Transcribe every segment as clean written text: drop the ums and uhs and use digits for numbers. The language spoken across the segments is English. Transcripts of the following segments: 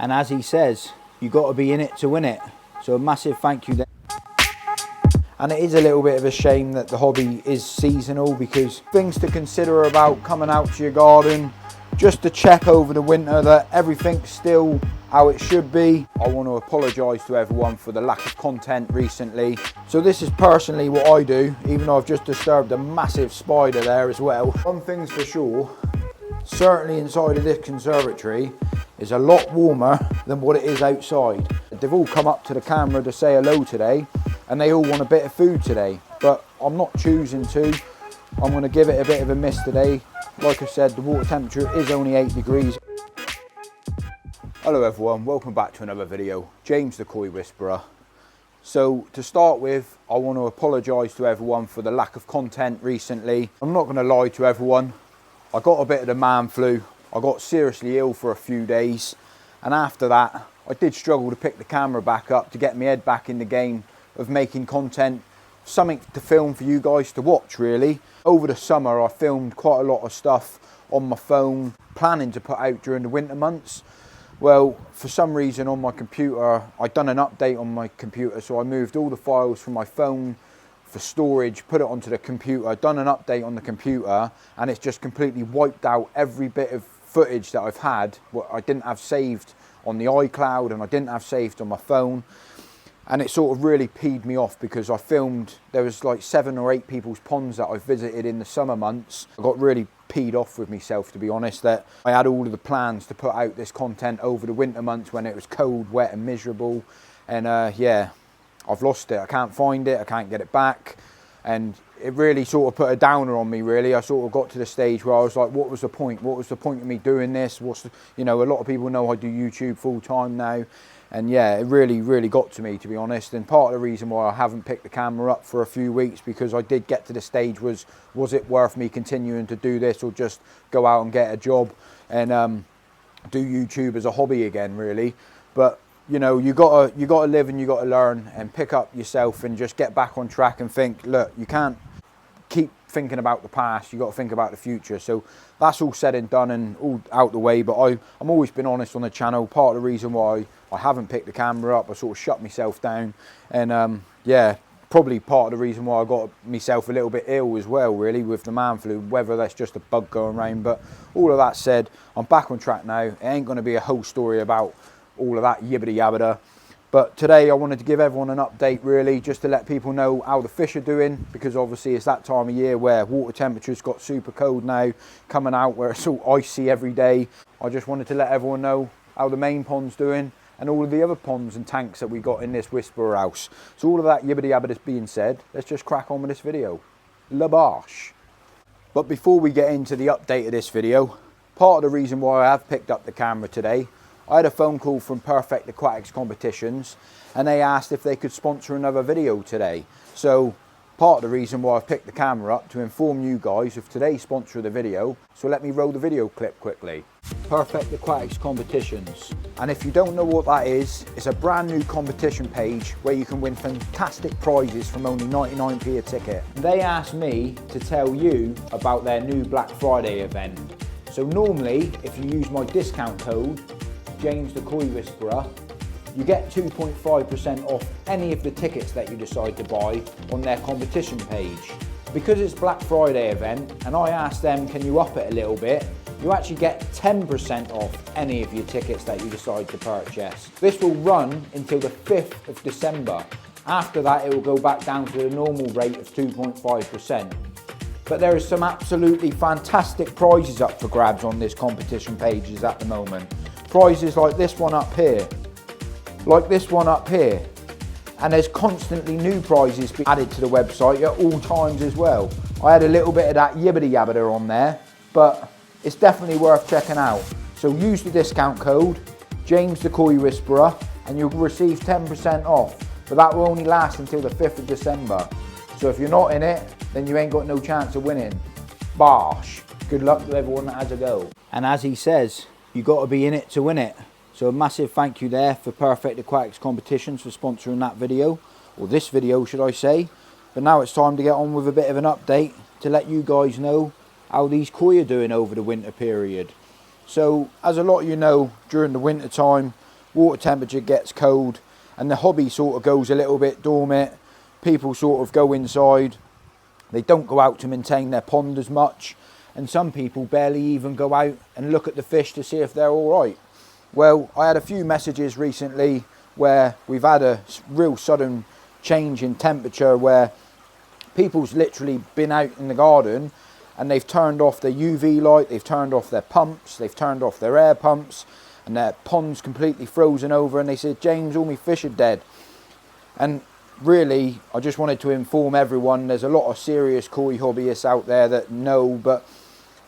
And as he says, you got to be in it to win it. So a massive thank you there. And it is a little bit of a shame that the hobby is seasonal, because things to consider about coming out to your garden, just to check over the winter that everything's still how it should be. I want to apologise to everyone for the lack of content recently. So this is personally what I do, even though I've just disturbed a massive spider there as well. One thing's for sure, certainly inside of this conservatory is a lot warmer than what it is outside. They've all come up to the camera to say hello today, and they all want a bit of food today, but I'm not choosing to. I'm going to give it a bit of a miss today. Like I said, the water temperature is only 8 degrees. Hello everyone, welcome back to another video. James the Koi Whisperer. So to start with, I want to apologise to everyone for the lack of content recently. I'm not going to lie to everyone. I got a bit of the man flu. I got seriously ill for a few days, and after that I did struggle to pick the camera back up to get my head back in the game of making content, something to film for you guys to watch really. Over the summer I filmed quite a lot of stuff on my phone, planning to put out during the winter months. Well, for some reason on my computer, I'd done an update on my computer, so I moved all the files from my phone for storage, put it onto the computer, I'd done an update on the computer, and it's just completely wiped out every bit of footage that I've had, what I didn't have saved on the iCloud and I didn't have saved on my phone. And it sort of really peed me off, because I filmed, there was like 7 or 8 people's ponds that I visited in the summer months. I got really peed off with myself, to be honest, that I had all of the plans to put out this content over the winter months when it was cold, wet and miserable. And yeah, I've lost it. I can't find it, I can't get it back. And it really sort of put a downer on me really. I sort of got to the stage where I was like, what was the point? What was the point of me doing this? You know, a lot of people know I do YouTube full time now. And yeah, it really got to me, to be honest. And part of the reason why I haven't picked the camera up for a few weeks, because I did get to the stage was it worth me continuing to do this, or just go out and get a job and do YouTube as a hobby again really. But you know, you gotta live and you gotta learn and pick up yourself and just get back on track and think, look, you can't keep thinking about the past, you got to think about the future. So that's all said and done and all out the way. But I'm always been honest on the channel. Part of the reason why I haven't picked the camera up, I sort of shut myself down, and yeah, probably part of the reason why I got myself a little bit ill as well really, with the man flu, whether that's just a bug going around. But all of that said, I'm back on track now. It ain't going to be a whole story about all of that yibbity yabbada. But today I wanted to give everyone an update really, just to let people know how the fish are doing, because obviously it's that time of year where water temperatures got super cold now, coming out where it's all icy every day. I just wanted to let everyone know how the main pond's doing and all of the other ponds and tanks that we got in this Whisperer house. So all of that yibbity yabbada being said, let's just crack on with this video. La barche. But before we get into the update of this video, part of the reason why I have picked up the camera today, I had a phone call from Aquatic Competitions, and they asked if they could sponsor another video today. So part of the reason why I've picked the camera up to inform you guys of today's sponsor of the video. So let me roll the video clip quickly. Aquatic Competitions. And if you don't know what that is, it's a brand new competition page where you can win fantastic prizes from only 99p a ticket. They asked me to tell you about their new Black Friday event. So normally, if you use my discount code, James the Koi Whisperer, you get 2.5% off any of the tickets that you decide to buy on their competition page. Because it's Black Friday event, and I asked them, can you up it a little bit, you actually get 10% off any of your tickets that you decide to purchase. This will run until the 5th of December. After that, it will go back down to the normal rate of 2.5%. But there is some absolutely fantastic prizes up for grabs on this competition pages at the moment. Prizes like this one up here, and there's constantly new prizes being added to the website at all times as well. I had a little bit of that yibbity yabbada on there, but it's definitely worth checking out. So use the discount code James the Koi Whisperer and you'll receive 10% off, but that will only last until the 5th of December. So if you're not in it, then you ain't got no chance of winning. Barsh. Good luck to everyone that has a go. And as he says, you got to be in it to win it. So a massive thank you there for Aquatic Competitions for sponsoring that video, or this video should I say. But now it's time to get on with a bit of an update to let you guys know how these koi are doing over the winter period. So as a lot of you know, during the winter time water temperature gets cold and the hobby sort of goes a little bit dormant. People sort of go inside, they don't go out to maintain their pond as much, and some people barely even go out and look at the fish to see if they're all right. Well, I had a few messages recently where we've had a real sudden change in temperature where people's literally been out in the garden and they've turned off their UV light, they've turned off their pumps, they've turned off their air pumps, and their pond's completely frozen over, and they said, James, all my fish are dead. And really, I just wanted to inform everyone, there's a lot of serious koi hobbyists out there that know, but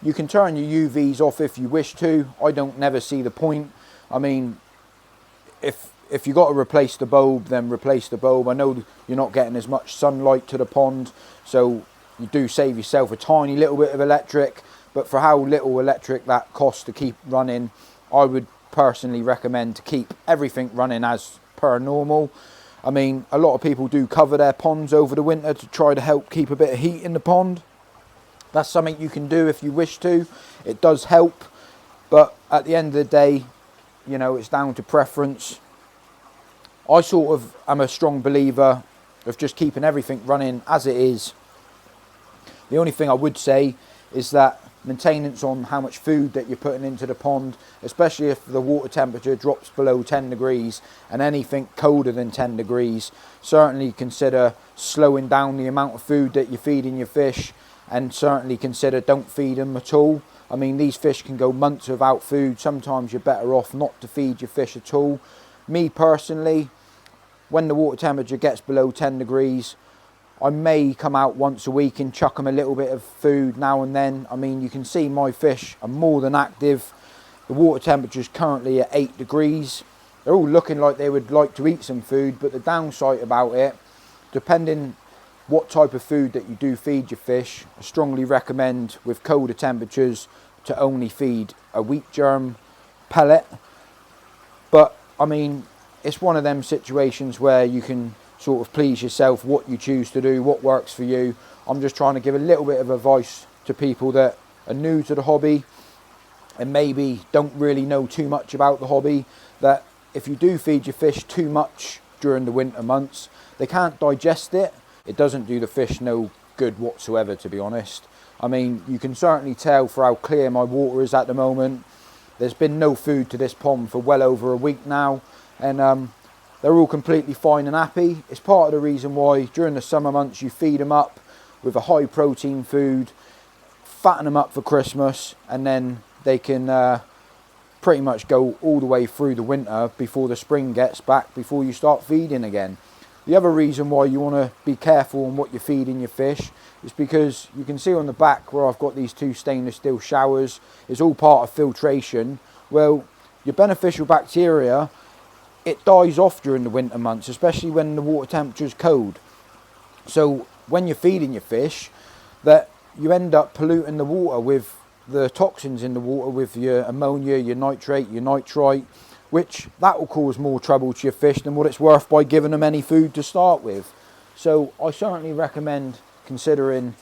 you can turn your UVs off if you wish to. I don't never see the point. I mean, if you got to replace the bulb, then replace the bulb. I know you're not getting as much sunlight to the pond, so you do save yourself a tiny little bit of electric, but for how little electric that costs to keep running, I would personally recommend to keep everything running as per normal. I mean, a lot of people do cover their ponds over the winter to try to help keep a bit of heat in the pond. That's something you can do if you wish to. It does help, but at the end of the day, you know, it's down to preference. I sort of am a strong believer of just keeping everything running as it is. The only thing I would say is that maintenance on how much food that you're putting into the pond, especially if the water temperature drops below 10 degrees and anything colder than 10 degrees, certainly consider slowing down the amount of food that you're feeding your fish, and certainly consider don't feed them at all. I mean, these fish can go months without food. Sometimes you're better off not to feed your fish at all. Me personally, when the water temperature gets below 10 degrees, I may come out once a week and chuck them a little bit of food now and then. I mean, you can see my fish are more than active. The water temperature is currently at 8 degrees. They're all looking like they would like to eat some food, but the downside about it, depending what type of food that you do feed your fish, I strongly recommend with colder temperatures to only feed a wheat germ pellet. But I mean, it's one of them situations where you can sort of please yourself what you choose to do, what works for you. I'm just trying to give a little bit of advice to people that are new to the hobby and maybe don't really know too much about the hobby, that if you do feed your fish too much during the winter months, they can't digest it. It doesn't do the fish no good whatsoever, to be honest. I mean, you can certainly tell for how clear my water is at the moment. There's been no food to this pond for well over a week now, and they're all completely fine and happy. It's part of the reason why during the summer months you feed them up with a high protein food, fatten them up for Christmas, and then they can pretty much go all the way through the winter before the spring gets back, before you start feeding again. The other reason why you want to be careful on what you're feeding your fish is because you can see on the back where I've got these 2 stainless steel showers. It's all part of filtration. Well, your beneficial bacteria, it dies off during the winter months, especially when the water temperature is cold. So when you're feeding your fish, that you end up polluting the water with the toxins in the water, with your ammonia, your nitrate, your nitrite, which that will cause more trouble to your fish than what it's worth by giving them any food to start with. So I certainly recommend considering,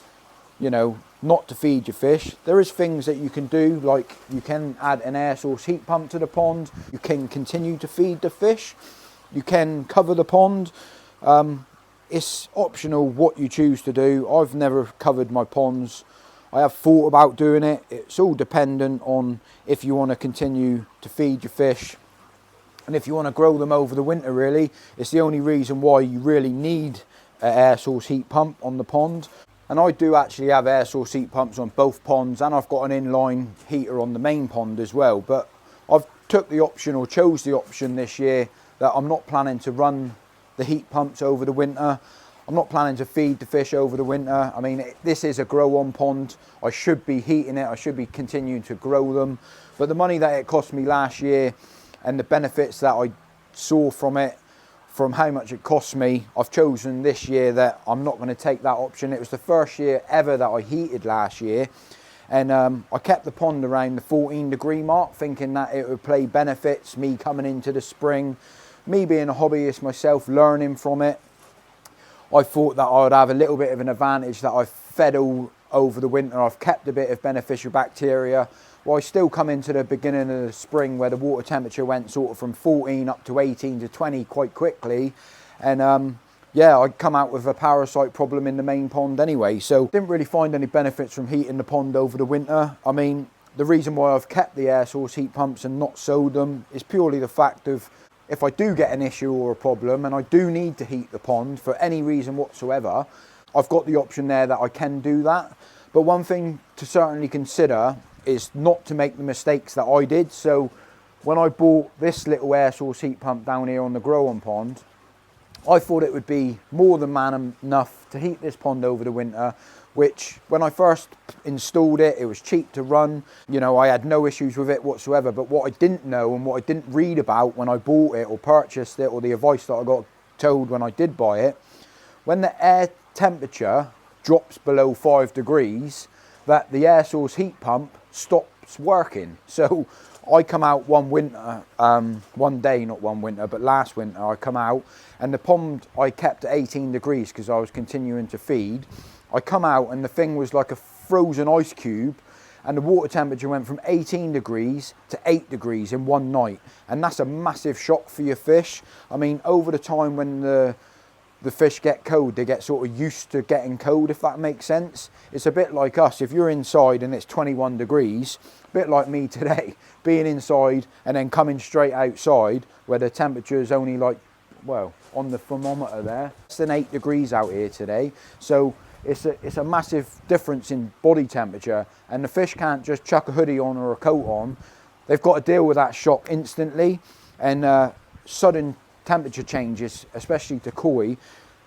you know, not to feed your fish. There is things that you can do, like you can add an air source heat pump to the pond. You can continue to feed the fish. You can cover the pond. It's optional what you choose to do. I've never covered my ponds. I have thought about doing it. It's all dependent on if you want to continue to feed your fish and if you want to grow them over the winter, really. It's the only reason why you really need an air source heat pump on the pond. And I do actually have air source heat pumps on both ponds, and I've got an inline heater on the main pond as well. But I've took the option, or chose the option this year, that I'm not planning to run the heat pumps over the winter. I'm not planning to feed the fish over the winter. I mean, this is a grow on pond. I should be heating it. I should be continuing to grow them. But the money that it cost me last year and the benefits that I saw from it, from how much it cost me, I've chosen this year that I'm not going to take that option. It was the first year ever that I heated last year, and I kept the pond around the 14 degree mark, thinking that it would play benefits, me coming into the spring, me being a hobbyist myself, learning from it. I thought that I would have a little bit of an advantage, that I've fed all over the winter, I've kept a bit of beneficial bacteria, Well, I still come into the beginning of the spring where the water temperature went sort of from 14 up to 18 to 20 quite quickly. And yeah, I come out with a parasite problem in the main pond anyway. So didn't really find any benefits from heating the pond over the winter. I mean, the reason why I've kept the air source heat pumps and not sold them is purely the fact of if I do get an issue or a problem and I do need to heat the pond for any reason whatsoever, I've got the option there that I can do that. But one thing to certainly consider is not to make the mistakes that I did. So when I bought this little air source heat pump down here on the grow-on pond, I thought it would be more than man enough to heat this pond over the winter, which when I first installed it, it was cheap to run. You know, I had no issues with it whatsoever. But what I didn't know and what I didn't read about when I bought it or purchased it, or the advice that I got told when I did buy it, when the air temperature drops below 5 degrees, that the air source heat pump stops working. So I come out one winter, one day, not one winter, but last winter I come out and the pond I kept at 18 degrees because I was continuing to feed. I come out and the thing was like a frozen ice cube, and the water temperature went from 18 degrees to 8 degrees in one night. And that's a massive shock for your fish. I mean, over the time when the fish get cold, they get sort of used to getting cold, if that makes sense. It's a bit like us. If you're inside and it's 21 degrees, a bit like me today, being inside and then coming straight outside where the temperature is only like, well, on the thermometer there, less than 8 degrees out here today. So it's a massive difference in body temperature, and the fish can't just chuck a hoodie on or a coat on. They've got to deal with that shock instantly, and sudden temperature changes, especially to koi,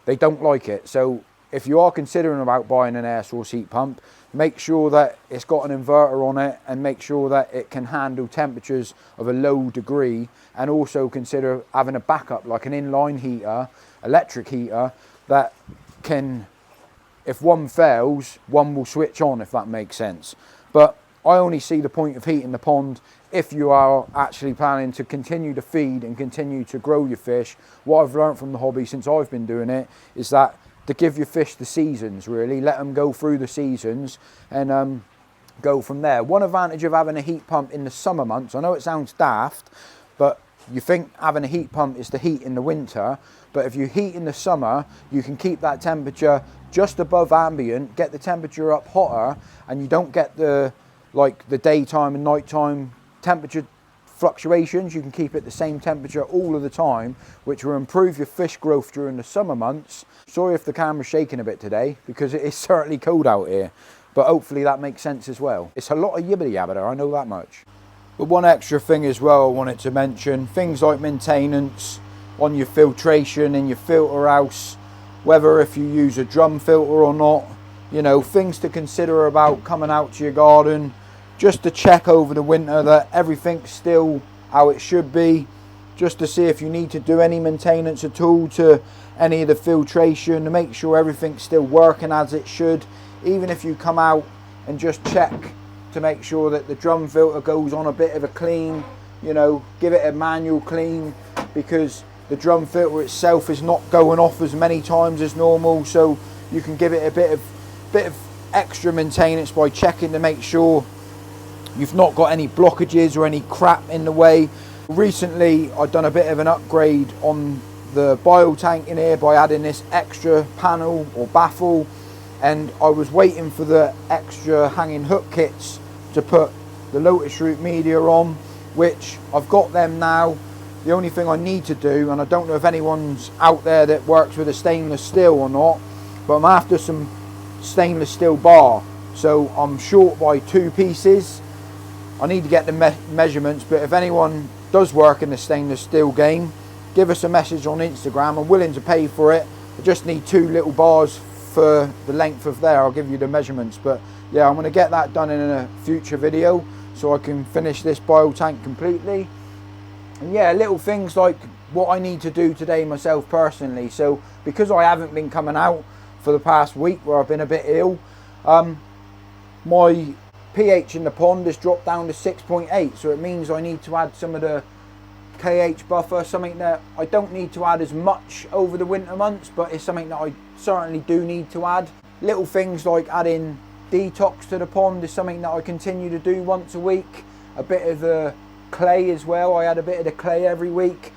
they don't like it. So if you are considering about buying an air source heat pump, make sure that it's got an inverter on it and make sure that it can handle temperatures of a low degree, and also consider having a backup like an inline heater, electric heater, that can, if one fails, one will switch on, if that makes sense. But I only see the point of heating the pond if you are actually planning to continue to feed and continue to grow your fish. What I've learned from the hobby since I've been doing it is that to give your fish the seasons, really. Let them go through the seasons and go from there. One advantage of having a heat pump in the summer months, I know it sounds daft, but you think having a heat pump is to heat in the winter, but if you heat in the summer, you can keep that temperature just above ambient, get the temperature up hotter, and you don't get the daytime and nighttime temperature fluctuations. You can keep it the same temperature all of the time, which will improve your fish growth during the summer months. Sorry if the camera's shaking a bit today, because it is certainly cold out here, but hopefully that makes sense as well. It's a lot of yibbity yabba, I know that much. But one extra thing as well I wanted to mention, things like maintenance on your filtration in your filter house, whether if you use a drum filter or not, you know, things to consider about coming out to your garden, just to check over the winter that everything's still how it should be, just to see if you need to do any maintenance at all to any of the filtration, to make sure everything's still working as it should. Even if you come out and just check to make sure that the drum filter goes on a bit of a clean, you know, give it a manual clean, because the drum filter itself is not going off as many times as normal, so you can give it a bit of extra maintenance by checking to make sure you've not got any blockages or any crap in the way. Recently I've done a bit of an upgrade on the bio tank in here by adding this extra panel or baffle, and I was waiting for the extra hanging hook kits to put the lotus root media on, which I've got them now. The only thing I need to do, and I don't know if anyone's out there that works with a stainless steel or not, but I'm after some stainless steel bar, so I'm short by 2 pieces. I need to get the measurements, but if anyone does work in the stainless steel game, give us a message on Instagram. I'm willing to pay for it. I just need 2 little bars for the length of there. I'll give you the measurements, but yeah, I'm going to get that done in a future video so I can finish this bio tank completely. And yeah, little things like what I need to do today myself personally. So because I haven't been coming out for the past week where I've been a bit ill, my pH in the pond has dropped down to 6.8, so it means I need to add some of the KH buffer, something that I don't need to add as much over the winter months, but it's something that I certainly do need to add. Little things like adding detox to the pond is something that I continue to do once a week. A bit of the clay as well. I add a bit of the clay every week.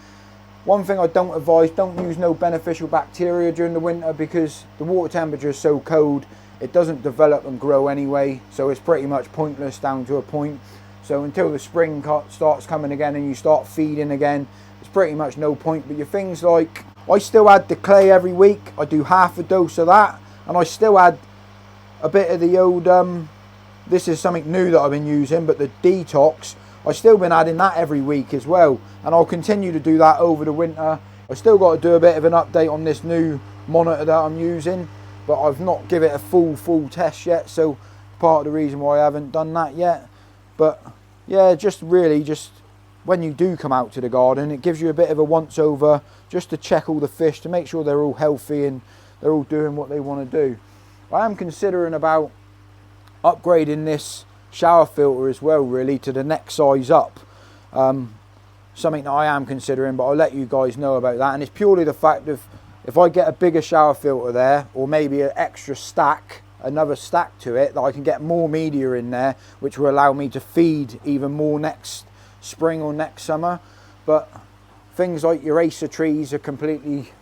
One thing I don't advise, don't use no beneficial bacteria during the winter, because the water temperature is so cold, it doesn't develop and grow anyway, so it's pretty much pointless down to a point. So until the spring starts coming again and you start feeding again, it's pretty much no point. But your things like, I still add the clay every week. I do half a dose of that, and I still add a bit of the old, this is something new that I've been using, but the detox, I've still been adding that every week as well, and I'll continue to do that over the winter. I still got to do a bit of an update on this new monitor that I'm using, but I've not given it a full test yet, so part of the reason why I haven't done that yet. But yeah, just really, just when you do come out to the garden, it gives you a bit of a once over, just to check all the fish, to make sure they're all healthy and they're all doing what they want to do. I am considering about upgrading this shower filter as well, really, to the next size up. Something that I am considering, but I'll let you guys know about that. And it's purely the fact of, if I get a bigger shower filter there, or maybe an extra stack, another stack to it, that I can get more media in there, which will allow me to feed even more next spring or next summer. But things like your acer trees are completely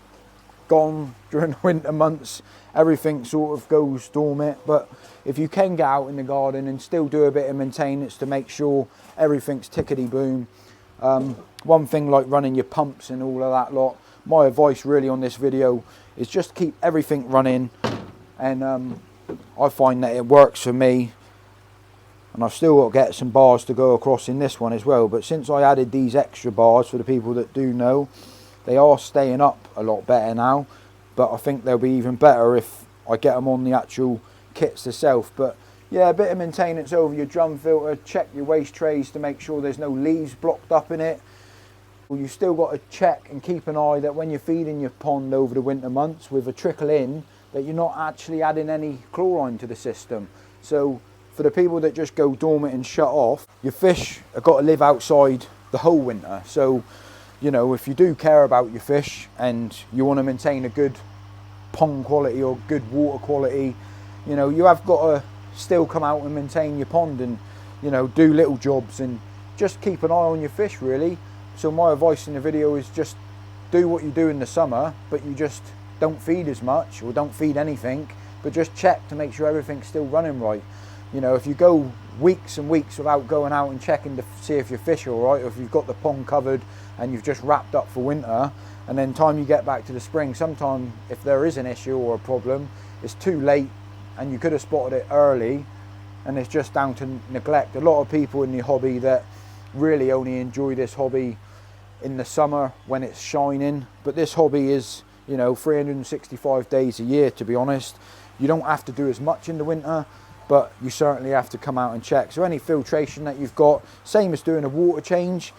gone during the winter months. Everything sort of goes dormant. But if you can get out in the garden and still do a bit of maintenance to make sure everything's tickety boom, one thing like running your pumps and all of that lot, my advice really on this video is just keep everything running. And I find that it works for me, and I've still got to get some bars to go across in this one as well. But since I added these extra bars, for the people that do know, they are staying up a lot better now. But I think they'll be even better if I get them on the actual kits themselves. But yeah, a bit of maintenance over your drum filter. Check your waste trays to make sure there's no leaves blocked up in it. You've still got to check and keep an eye that when you're feeding your pond over the winter months with a trickle in, that you're not actually adding any chlorine to the system. So for the people that just go dormant and shut off, your fish have got to live outside the whole winter. So, you know, if you do care about your fish and you want to maintain a good pond quality or good water quality, you know, you have got to still come out and maintain your pond and, you know, do little jobs and just keep an eye on your fish, really. So my advice in the video is just do what you do in the summer, but you just don't feed as much, or don't feed anything, but just check to make sure everything's still running right. You know, if you go weeks and weeks without going out and checking to see if your fish are all right, or if you've got the pond covered and you've just wrapped up for winter, and then time you get back to the spring, sometime if there is an issue or a problem, it's too late and you could have spotted it early, and it's just down to neglect. A lot of people in the hobby that really only enjoy this hobby in the summer when it's shining, but this hobby is, you know, 365 days a year, to be honest. You don't have to do as much in the winter, but you certainly have to come out and check. So any filtration that you've got, same as doing a water change,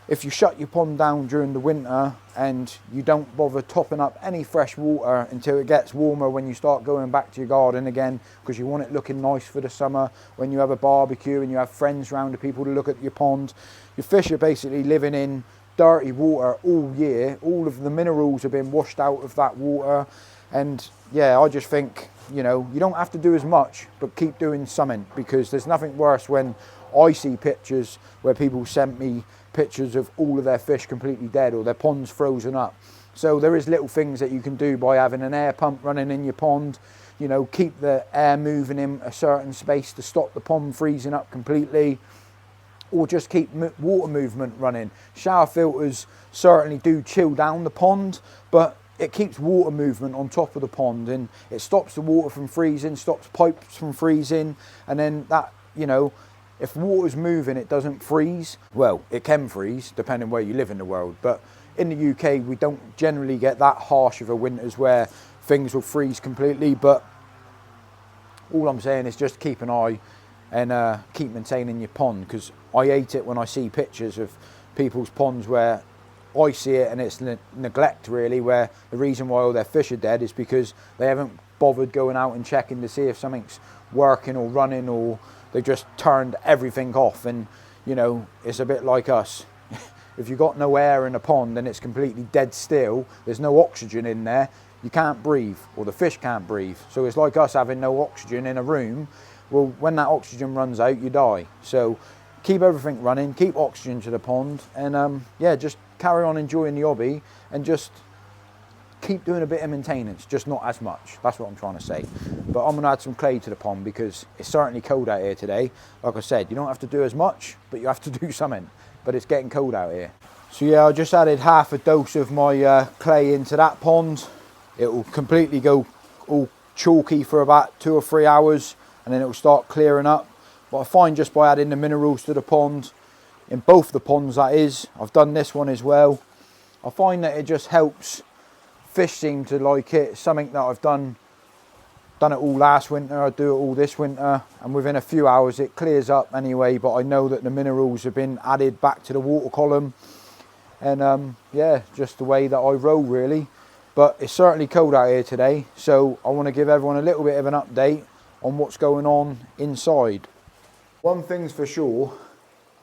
if you shut your pond down during the winter and you don't bother topping up any fresh water until it gets warmer when you start going back to your garden again, because you want it looking nice for the summer, when you have a barbecue and you have friends around, the people to look at your pond, your fish are basically living in dirty water all year. All of the minerals have been washed out of that water. And yeah, I just think, you know, you don't have to do as much, but keep doing something, because there's nothing worse when I see pictures where people send me pictures of all of their fish completely dead or their ponds frozen up. So there is little things that you can do by having an air pump running in your pond. You know, keep the air moving in a certain space to stop the pond freezing up completely, or just keep water movement running. Shower filters certainly do chill down the pond, but it keeps water movement on top of the pond, and it stops the water from freezing, stops pipes from freezing. And then that, you know, if water's moving, it doesn't freeze. Well, it can freeze depending where you live in the world, but in the UK we don't generally get that harsh of a winters where things will freeze completely. But all I'm saying is just keep an eye and keep maintaining your pond, because I hate it when I see pictures of people's ponds where I see it and it's neglect, really, where the reason why all their fish are dead is because they haven't bothered going out and checking to see if something's working or running, or they just turned everything off. And, you know, it's a bit like us. If you've got no air in a pond and it's completely dead still, there's no oxygen in there, you can't breathe, or the fish can't breathe. So it's like us having no oxygen in a room well, when that oxygen runs out, you die. So keep everything running, keep oxygen to the pond, and yeah, just carry on enjoying the hobby and just keep doing a bit of maintenance, just not as much. That's what I'm trying to say. But I'm going to add some clay to the pond because it's certainly cold out here today. Like I said, you don't have to do as much, but you have to do something. But it's getting cold out here. So yeah, I just added half a dose of my clay into that pond. It will completely go all chalky for about 2 or 3 hours, and then it will start clearing up. But I find just by adding the minerals to the pond, in both the ponds that is, I've done this one as well, I find that it just helps. Fish seem to like it. It's something that I've done it all last winter, I do it all this winter, and within a few hours it clears up anyway, but I know that the minerals have been added back to the water column, and yeah, just the way that I roll really. But it's certainly cold out here today, so I want to give everyone a little bit of an update on what's going on inside. One thing's for sure,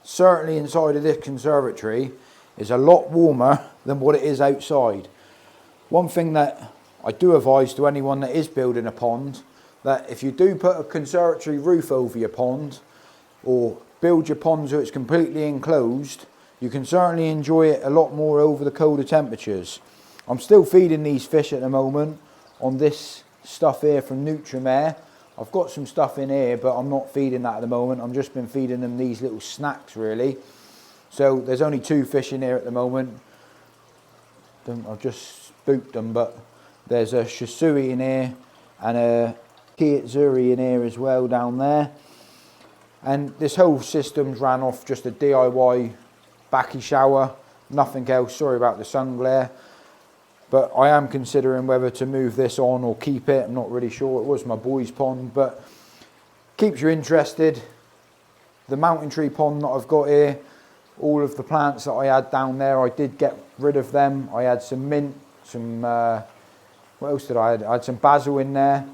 certainly inside of this conservatory is a lot warmer than what it is outside. One thing that I do advise to anyone that is building a pond, that if you do put a conservatory roof over your pond or build your pond so it's completely enclosed, you can certainly enjoy it a lot more over the colder temperatures. I'm still feeding these fish at the moment on this stuff here from Nutrimare. I've got some stuff in here, but I'm not feeding that at the moment. I've just been feeding them these little snacks really. So there's only 2 fish in here at the moment. I've just spooked them, but there's a Shisui in here and a Kiyitsuri in here as well down there. And this whole system's ran off just a DIY backy shower, nothing else. Sorry about the sun glare. But I am considering whether to move this on or keep it. I'm not really sure. It was my boy's pond, but keeps you interested. The mountain tree pond that I've got here, all of the plants that I had down there, I did get rid of them. I had some mint, some, what else did I add? I had some basil in there.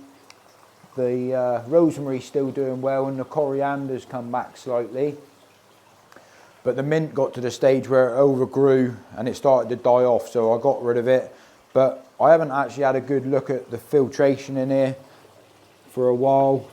The rosemary's still doing well, and the coriander's come back slightly. But the mint got to the stage where it overgrew and it started to die off, so I got rid of it. But I haven't actually had a good look at the filtration in here for a while.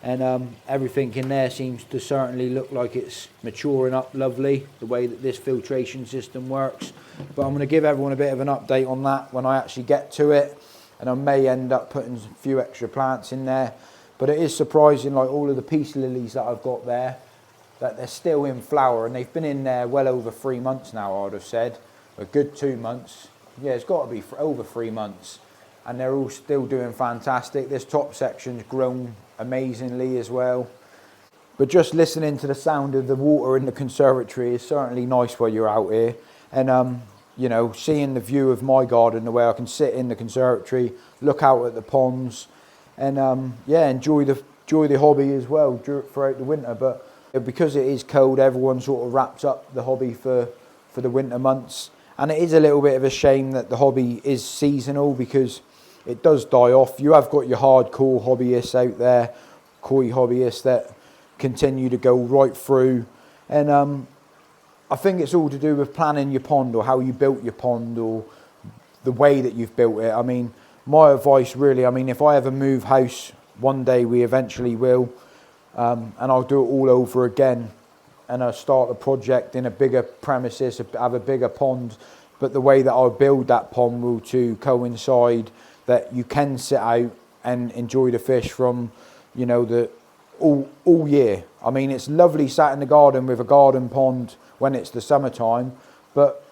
And everything in there seems to certainly look like it's maturing up lovely, the way that this filtration system works. But I'm going to give everyone a bit of an update on that when I actually get to it. And I may end up putting a few extra plants in there. But it is surprising, like all of the peace lilies that I've got there, that they're still in flower, and they've been in there well over 3 months now, I would have said. A good 2 months. Yeah, it's got to be for over 3 months. And they're all still doing fantastic. This top section's grown amazingly as well. But just listening to the sound of the water in the conservatory is certainly nice while you're out here. And you know, seeing the view of my garden, the way I can sit in the conservatory, look out at the ponds, and yeah, enjoy the hobby as well throughout the winter. But because it is cold, everyone sort of wraps up the hobby for the winter months. And it is a little bit of a shame that the hobby is seasonal, because it does die off. You have got your hardcore hobbyists out there, koi hobbyists, that continue to go right through. And I think it's all to do with planning your pond, or how you built your pond, or the way that you've built it. I mean, my advice really, I mean, if I ever move house, one day we eventually will, and I'll do it all over again, and I'll start the project in a bigger premises, have a bigger pond. But the way that I'll build that pond will to coincide that you can sit out and enjoy the fish from, you know, all year. I mean, it's lovely sat in the garden with a garden pond when it's the summertime, but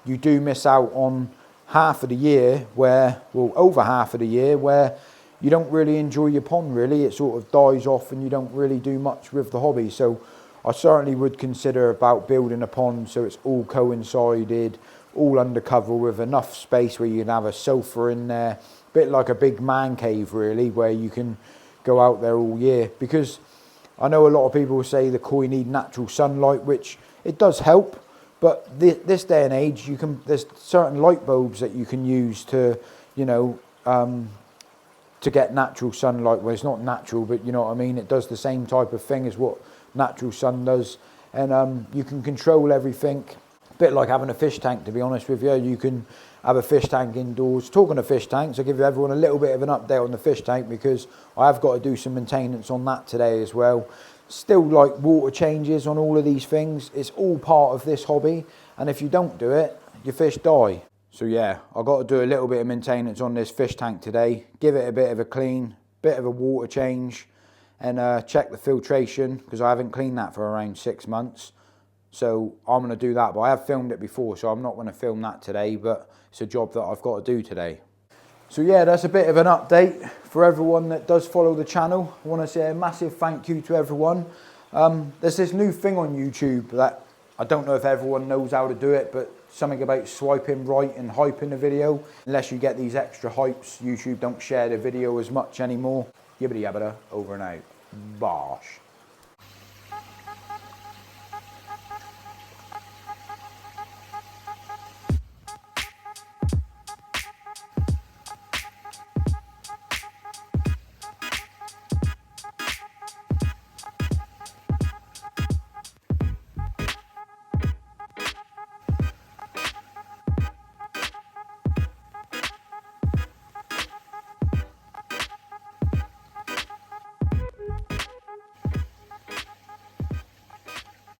you do miss out on half of the year where, well, over half of the year where you don't really enjoy your pond really. It sort of dies off and you don't really do much with the hobby. So I certainly would consider about building a pond so it's all coincided, all undercover, with enough space where you can have a sofa in there, a bit like a big man cave really, where you can go out there all year. Because I know a lot of people say the koi need natural sunlight, which it does help, but this day and age, there's certain light bulbs that you can use to, you know, to get natural sunlight. Well, it's not natural, but you know what I mean. It does the same type of thing as what natural sun does, and you can control everything bit like having a fish tank, to be honest with you. You can have a fish tank indoors. Talking of fish tanks, I'll give everyone a little bit of an update on the fish tank because I have got to do some maintenance on that today as well. Still like water changes on all of these things. It's all part of this hobby, and if you don't do it, your fish die. So yeah, I've got to do a little bit of maintenance on this fish tank today, give it a bit of a clean, bit of a water change, and check the filtration because I haven't cleaned that for around 6 months. So I'm going to do that, but I have filmed it before, so I'm not going to film that today, but it's a job that I've got to do today. So yeah, that's a bit of an update for everyone that does follow the channel. I want to say a massive thank you to everyone. There's this new thing on YouTube that I don't know if everyone knows how to do it, but something about swiping right and hyping the video. Unless you get these extra hypes, YouTube don't share the video as much anymore. Yibbity yabbada, over and out. Bosh.